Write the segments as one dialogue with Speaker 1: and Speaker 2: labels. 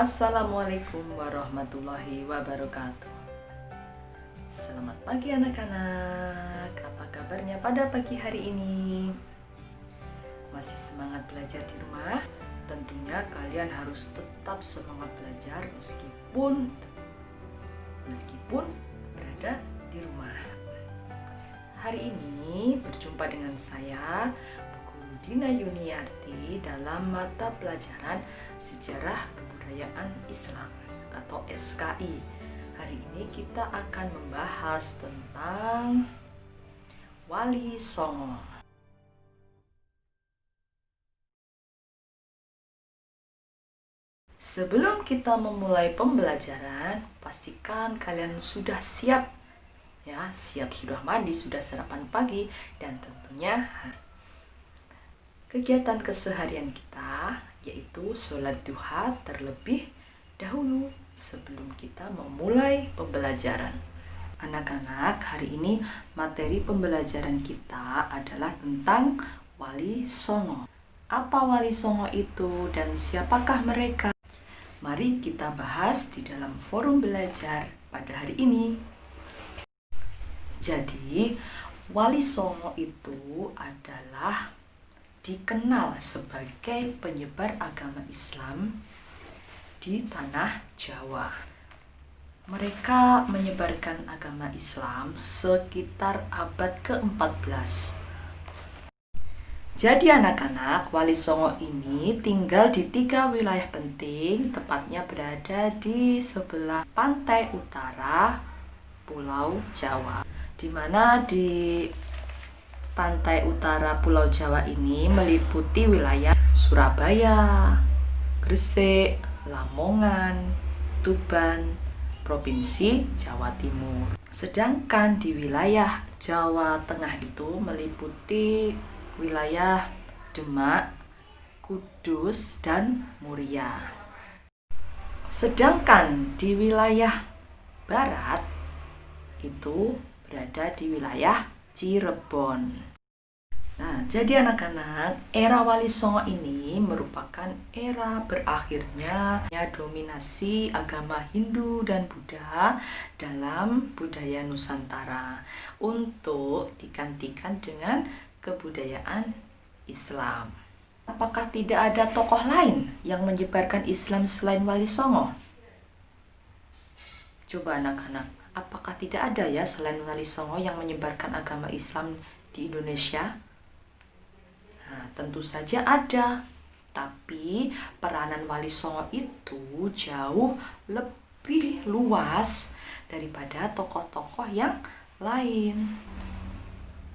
Speaker 1: Assalamualaikum warahmatullahi wabarakatuh. Selamat pagi anak-anak. Apa kabarnya pada pagi hari ini? Masih semangat belajar di rumah? Tentunya kalian harus tetap semangat belajar meskipun berada di rumah. Hari ini berjumpa dengan saya, Guru Dina Yuniarti, dalam mata pelajaran Sejarah Kebudayaan Islam atau SKI. Hari ini kita akan membahas tentang Wali Songo. Sebelum kita memulai pembelajaran, pastikan kalian sudah siap ya, sudah mandi, sudah sarapan pagi, dan tentunya kegiatan keseharian kita yaitu sholat duha terlebih dahulu sebelum kita memulai pembelajaran. Anak-anak, hari ini materi pembelajaran kita adalah tentang Wali Songo. Apa Wali Songo itu dan siapakah mereka? Mari kita bahas di dalam forum belajar pada hari ini. Jadi, Wali Songo itu adalah dikenal sebagai penyebar agama Islam di tanah Jawa. Mereka menyebarkan agama Islam sekitar abad ke-14. Jadi anak-anak, Wali Songo ini tinggal di 3 wilayah penting, tepatnya berada di sebelah pantai utara Pulau Jawa. Di mana di pantai utara Pulau Jawa ini meliputi wilayah Surabaya, Gresik, Lamongan, Tuban, Provinsi Jawa Timur. Sedangkan di wilayah Jawa Tengah itu meliputi wilayah Demak, Kudus, dan Muria. Sedangkan di wilayah Barat itu berada di wilayah Cirebon. Nah, jadi anak-anak, era Wali Songo ini merupakan era berakhirnya dominasi agama Hindu dan Buddha dalam budaya Nusantara untuk digantikan dengan kebudayaan Islam. Apakah tidak ada tokoh lain yang menyebarkan Islam selain Wali Songo? Coba anak-anak, apakah tidak ada ya selain Wali Songo yang menyebarkan agama Islam di Indonesia? Nah, tentu saja ada. Tapi peranan Wali Songo itu jauh lebih luas daripada tokoh-tokoh yang lain.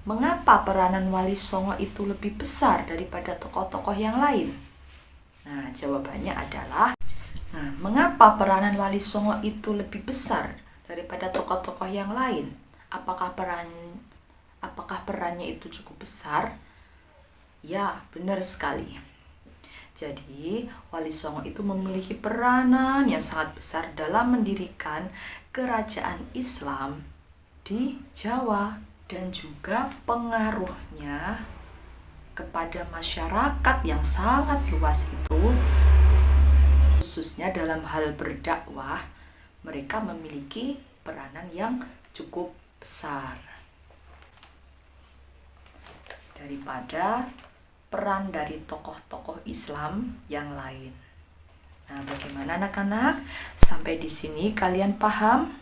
Speaker 1: Mengapa peranan Wali Songo itu lebih besar daripada tokoh-tokoh yang lain? Nah, jawabannya adalah mengapa peranan Wali Songo itu lebih besar daripada tokoh-tokoh yang lain? Apakah perannya itu cukup besar? Ya, benar sekali. Jadi, Wali Songo itu memiliki peranan yang sangat besar dalam mendirikan kerajaan Islam di Jawa, dan juga pengaruhnya kepada masyarakat yang sangat luas itu, khususnya dalam hal berdakwah, mereka memiliki peranan yang cukup besar daripada peran dari tokoh-tokoh Islam yang lain. Nah, bagaimana anak-anak? Sampai di sini kalian paham?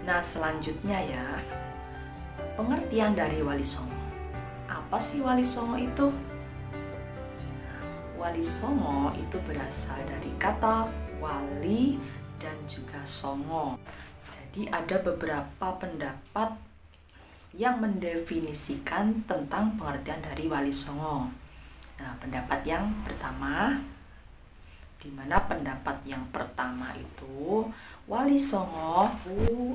Speaker 1: Nah, selanjutnya ya, pengertian dari Wali Songo. Apa sih Wali Songo itu? Wali Songo itu berasal dari kata wali dan juga songo. Jadi ada beberapa pendapat yang mendefinisikan tentang pengertian dari Wali Songo. Nah, pendapat yang pertama, di mana pendapat yang pertama itu Wali Songo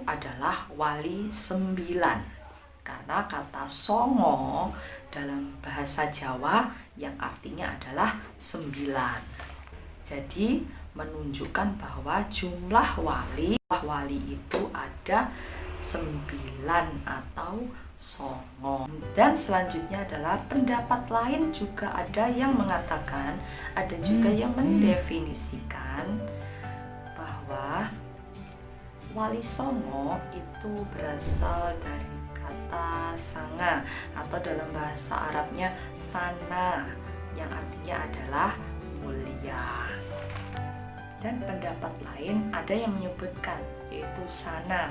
Speaker 1: adalah wali 9. Karena kata songo dalam bahasa Jawa yang artinya adalah 9. Jadi menunjukkan bahwa jumlah wali itu ada 9 atau songo. Dan selanjutnya adalah pendapat lain juga ada yang mengatakan, ada juga yang mendefinisikan bahwa wali songo itu berasal dari kata sanga atau dalam bahasa Arabnya sana yang artinya adalah mulia. Dan pendapat lain ada yang menyebutkan yaitu sana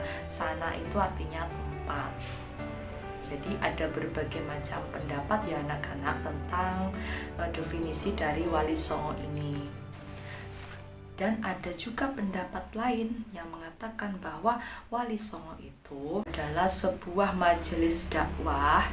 Speaker 1: itu artinya tempat. Jadi ada berbagai macam pendapat ya anak-anak tentang definisi dari wali songo ini. Dan ada juga pendapat lain yang mengatakan bahwa wali songo itu adalah sebuah majelis dakwah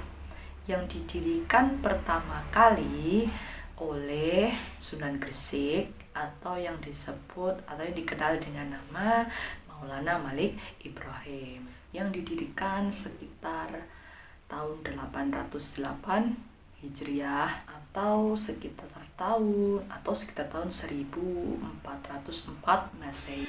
Speaker 1: yang didirikan pertama kali oleh Sunan Gresik atau yang disebut atau yang dikenal dengan nama Maulana Malik Ibrahim, yang didirikan sekitar tahun 808 Hijriah atau sekitar tahun 1404 Masehi.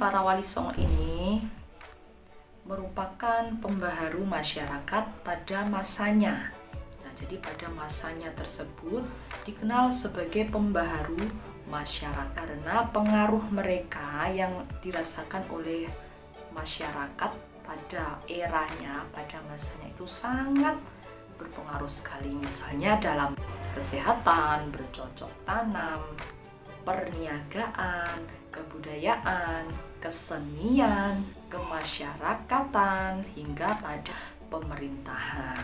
Speaker 1: Para wali songo ini merupakan pembaharu masyarakat pada masanya. Nah, jadi pada masanya tersebut dikenal sebagai pembaharu masyarakat karena pengaruh mereka yang dirasakan oleh masyarakat pada eranya, pada masanya itu sangat berpengaruh sekali. Misalnya dalam kesehatan, bercocok tanam, perniagaan, kebudayaan, kesenian, kemasyarakatan, hingga pada pemerintahan.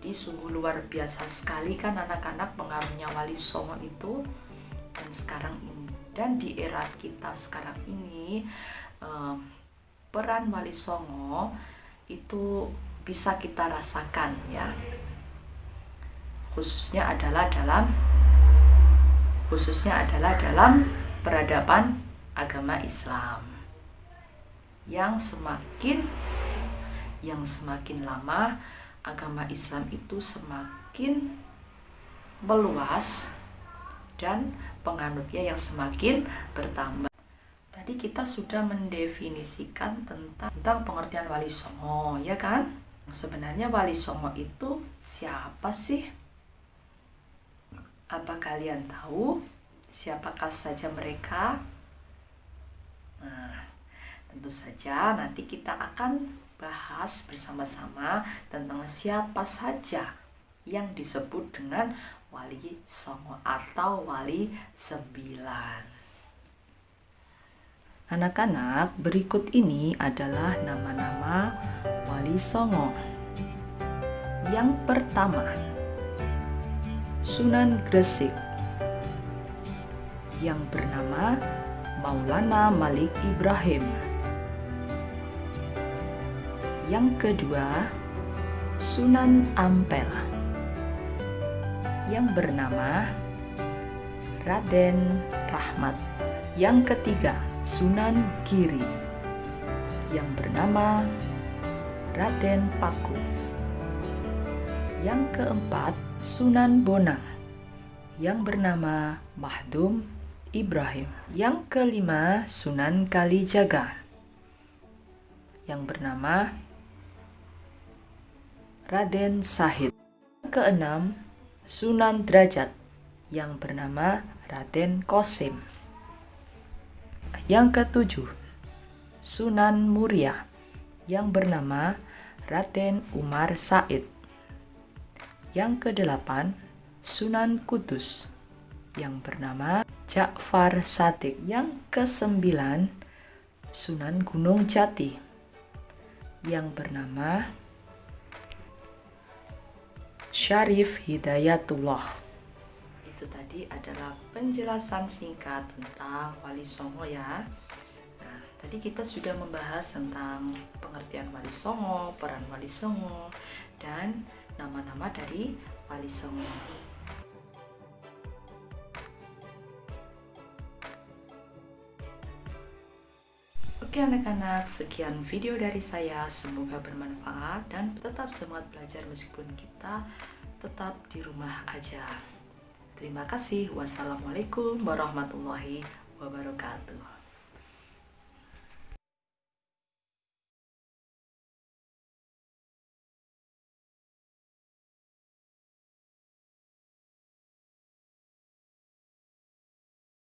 Speaker 1: Jadi sungguh luar biasa sekali kan anak-anak pengaruhnya wali songo itu. Dan sekarang ini, dan di era kita sekarang ini, peran wali songo itu bisa kita rasakan ya, khususnya adalah dalam peradaban agama Islam yang semakin lama agama Islam itu semakin meluas dan penganutnya yang semakin bertambah. Tadi kita sudah mendefinisikan tentang pengertian wali songo, ya kan? Sebenarnya wali songo itu siapa sih? Apa kalian tahu siapakah saja mereka? Nah, tentu saja nanti kita akan bahas bersama-sama tentang siapa saja yang disebut dengan wali songo atau wali 9. Anak-anak, berikut ini adalah nama-nama wali songo. Yang pertama, Sunan Gresik yang bernama Maulana Malik Ibrahim. Yang kedua, Sunan Ampel yang bernama Raden Rahmat. Yang ketiga, Sunan Giri yang bernama Raden Paku. Yang keempat, Sunan Bonang yang bernama Mahdum Ibrahim. Yang kelima, Sunan Kalijaga yang bernama Raden Sahid. Yang keenam, Sunan Derajat yang bernama Raden Kosim. Yang ketujuh, Sunan Muria yang bernama Raden Umar Said. Yang kedelapan, Sunan Kudus yang bernama Ja'far Shadiq. Yang kesembilan, Sunan Gunung Jati yang bernama Syarif Hidayatullah. Itu tadi adalah penjelasan singkat tentang Wali Songo ya. Nah, tadi kita sudah membahas tentang pengertian Wali Songo, peran Wali Songo, dan nama-nama dari Wali Songo. Oke anak-anak, sekian video dari saya, semoga bermanfaat dan tetap semangat belajar meskipun kita tetap di rumah aja. Terima kasih. Wassalamualaikum warahmatullahi wabarakatuh.